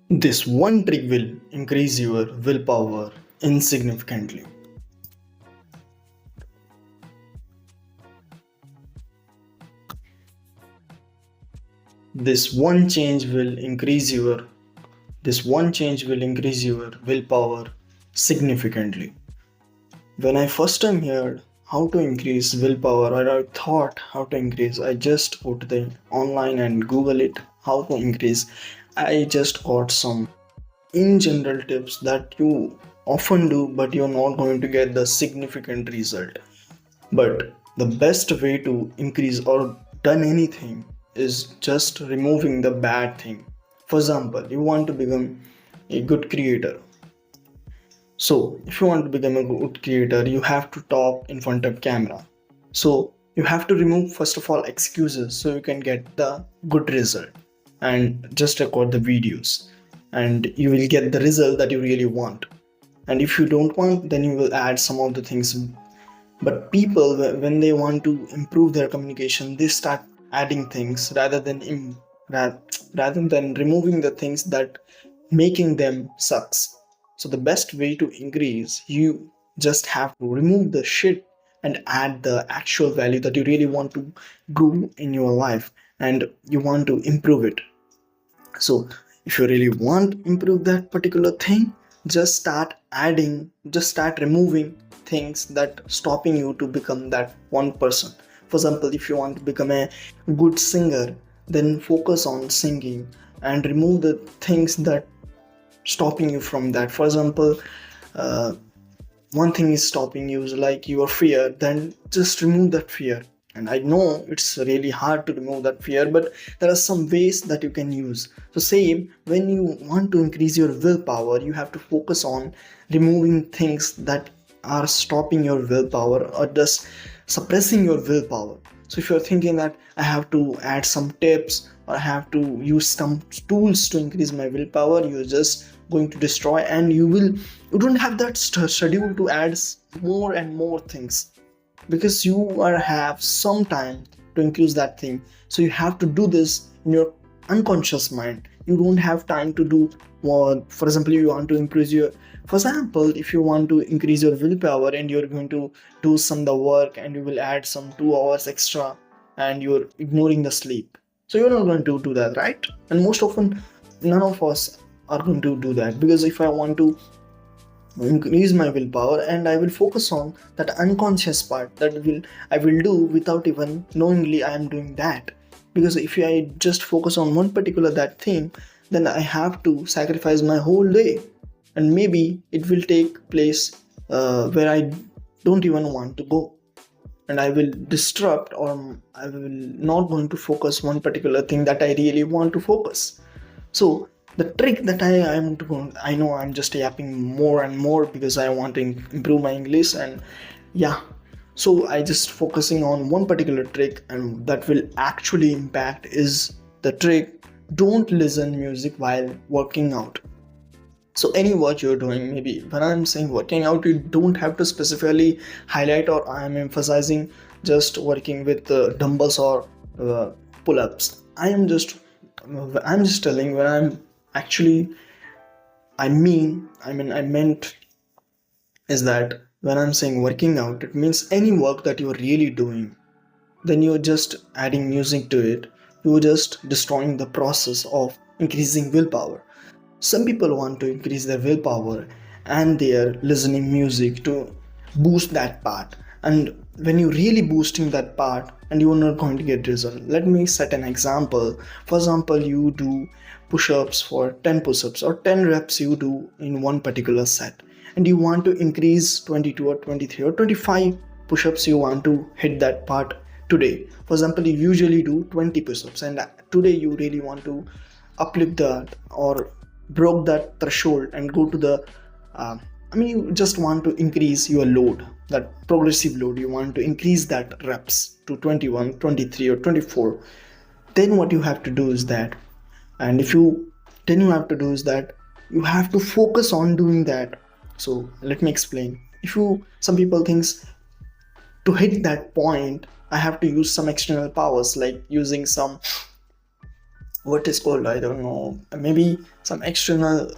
This one trick will increase your willpower insignificantly. This one change will increase your this one change will increase your willpower significantly. When I first time heard how to increase willpower, or I thought how to increase, I just go to the online and Google it how to increase. I just got some in general tips that you often do, but you're not going to get the significant result. But the best way to increase or done anything is just removing the bad thing. For example, you want to become a good creator. So, if you want to become a good creator, you have to talk in front of camera. So, you have to remove first of all excuses so you can get the good result and just record the videos and you will get the result that you really want. And if you don't want, then you will add some of the things. But people, when they want to improve their communication, they start adding things rather than removing the things that making them sucks. So the best way to increase, you just have to remove the shit and add the actual value that you really want to do in your life and you want to improve it. So if you really want to improve that particular thing, just start removing things that stopping you to become that one person. For example, if you want to become a good singer, then focus on singing and remove the things that stopping you from that. For example, uh, one thing is stopping you is like your fear, then just remove that fear. And I know it's really hard to remove that fear, but there are some ways that you can use. So same, when you want to increase your willpower, you have to focus on removing things that are stopping your willpower or just suppressing your willpower. So if you're thinking that I have to add some tips or I have to use some tools to increase my willpower, you're just going to destroy, and you don't have that schedule to add more and more things because you are have some time to increase that thing. So you have to do this in your unconscious mind. You don't have time to do what. For example, you want to increase your, for example, if you want to increase your willpower and you're going to do some the work and you will add some 2 hours extra and you're ignoring the sleep, so you're not going to do that, right? And most often none of us are going to do that, because if I want to increase my willpower and I will focus on that unconscious part, that will I will do without even knowingly I am doing that. Because if I just focus on one particular that thing, then I have to sacrifice my whole day, and maybe it will take place where I don't even want to go, and I will disrupt, or I will not going to focus one particular thing that I really want to focus. So the trick that I am doing, I know I'm just yapping more and more because I want to improve my English, and yeah, so I just focusing on one particular trick and that will actually impact is the trick: don't listen music while working out. So any what you're doing, maybe when I'm saying working out, you don't have to specifically highlight or I'm emphasizing just working with dumbbells or uh, pull-ups. I'm just telling when I'm actually I meant is that when I'm saying working out, it means any work that you're really doing, then you're just adding music to it, you're just destroying the process of increasing willpower. Some people want to increase their willpower and they are listening music to boost that part. And when you're really boosting that part and you're not going to get result, let me set an example. For example, you do push-ups for 10 push-ups or 10 reps you do in one particular set, and you want to increase 22 or 23 or 25 push-ups, you want to hit that part today. For example, you usually do 20 push-ups and today you really want to uplift that or broke that threshold and go to the you just want to increase your load, that progressive load, you want to increase that reps to 21, 23 or 24. Then what you have to do is that, and if you then you have to do is that you have to focus on doing that. So let me explain. If you Some people thinks to hit that point I have to use some external powers, like using some what is called, I don't know, maybe some external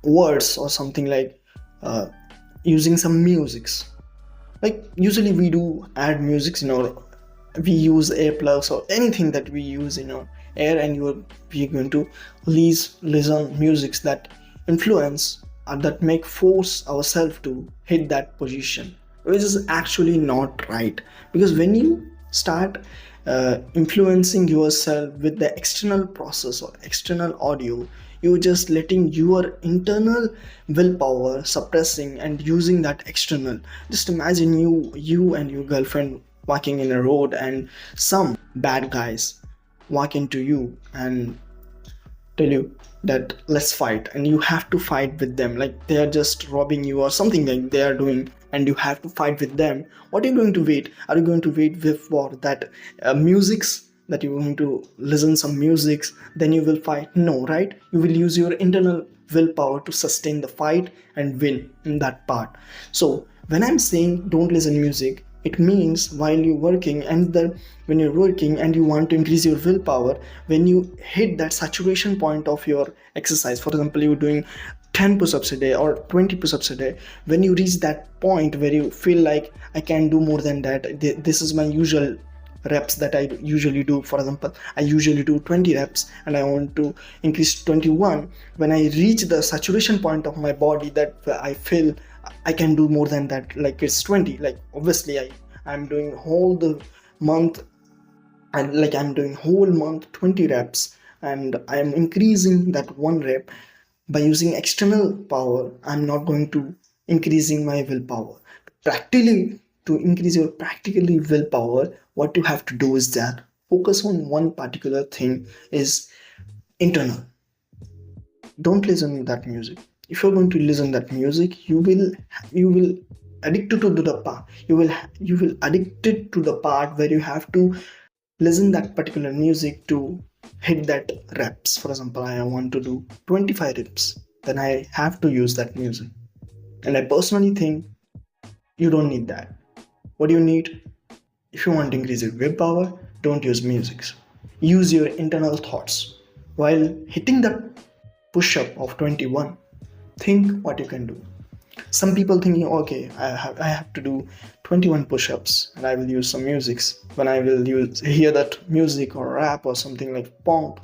words or something, like uh, using some musics. Like usually we do add musics in our, we use earplugs or anything that we use in our air, and we're going to listen musics that influence or that make force ourselves to hit that position, which is actually not right. Because when you start influencing yourself with the external process or external audio, you're just letting your internal willpower suppressing and using that external. Just imagine you and your girlfriend walking in a road, and some bad guys walk into you and tell you that let's fight, and you have to fight with them, like they are just robbing you or something like they are doing, and you have to fight with them. What are you going to wait? Are you going to wait with for that musics, that you're going to listen some musics then you will fight? No, right? You will use your internal willpower to sustain the fight and win in that part. So when I'm saying don't listen music, it means while you're working, and then when you're working and you want to increase your willpower, when you hit that saturation point of your exercise, for example you're doing 10 push-ups a day or 20 push-ups a day, when you reach that point where you feel like I can do more than that, this is my usual reps that I usually do. For example, I usually do 20 reps and I want to increase to 21. When I reach the saturation point of my body, that I feel I can do more than that, like it's 20. Like obviously I'm doing whole the month, and like I'm doing whole month 20 reps, and I'm increasing that one rep by using external power. I'm not going to increasing my willpower. Practically, to increase your practically willpower, what you have to do is that focus on one particular thing, is internal. Don't listen to that music. If you're going to listen that music, you will addicted to the part, you will addicted to the part where you have to listen that particular music to hit that reps. For example, I want to do 25 reps, then I have to use that music. And I personally think you don't need that. What do you need? If you want to increase your willpower, don't use music. Use your internal thoughts. While hitting the push up of 21, think what you can do. Some people thinking, okay, I have to do 21 push-ups and I will use some musics. When I will hear that music or rap or something like punk,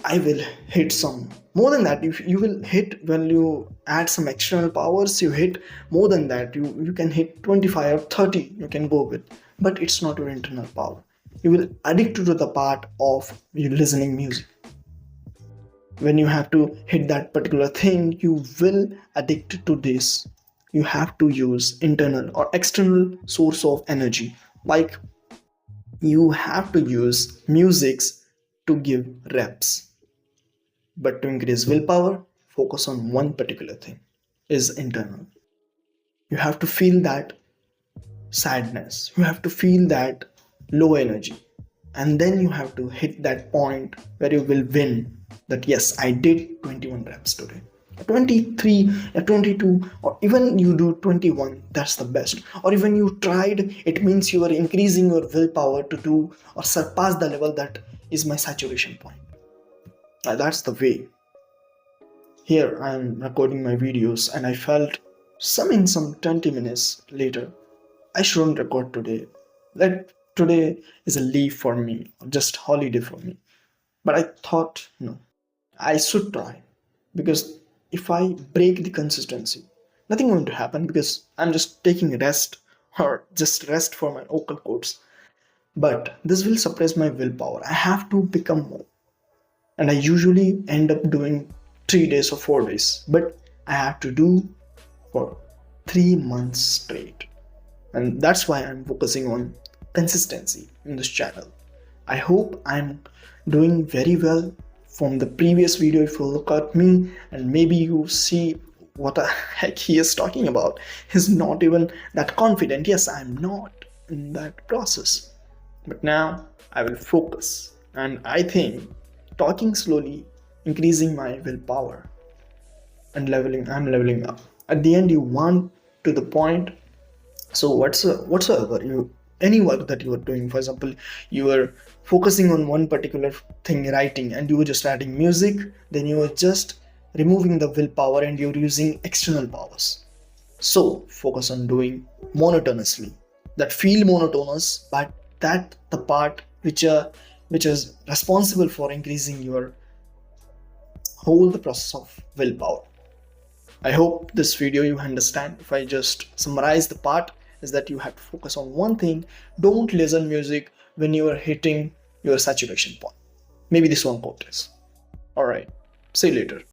I will hit some more than that. If you will hit, when you add some external powers, you hit more than that. You can hit 25 or 30, you can go with, but it's not your internal power. You will addict to the part of you listening music. When you have to hit that particular thing, you will addict to this. You have to use internal or external source of energy, like you have to use musics to give reps. But to increase willpower, focus on one particular thing, is internal. You have to feel that sadness, you have to feel that low energy, and then you have to hit that point where you will win, that yes, I did 21 reps today, 23, 22, or even you do 21, that's the best. Or even you tried, it means you are increasing your willpower to do or surpass the level that is my saturation point. That's the way. Here I am recording my videos and I felt some 20 minutes later, I shouldn't record today. Like today is a leave for me, just holiday for me. But I thought, no, I should try, because if I break the consistency, nothing going to happen, because I'm just taking rest or just rest for my vocal cords. But this will suppress my willpower. I have to become more. And I usually end up doing 3 days or 4 days, but I have to do for 3 months straight. And that's why I'm focusing on consistency in this channel. I hope I'm doing very well. From the previous video, if you look at me and maybe you see what the heck he is talking about, he's not even that confident. Yes, I'm not in that process, but now I will focus, and I think talking slowly, increasing my willpower and I'm leveling up. At the end, you want to the point. So whatsoever you any work that you are doing. For example, you are focusing on one particular thing, writing, and you were just adding music, then you are just removing the willpower and you're using external powers. So focus on doing monotonously, that feel monotonous, but that the part which is responsible for increasing your whole the process of willpower. I hope this video you understand. If I just summarize the part, is that you have to focus on one thing. Don't listen music when you are hitting your saturation point. Maybe this one quote is. Alright. See you later.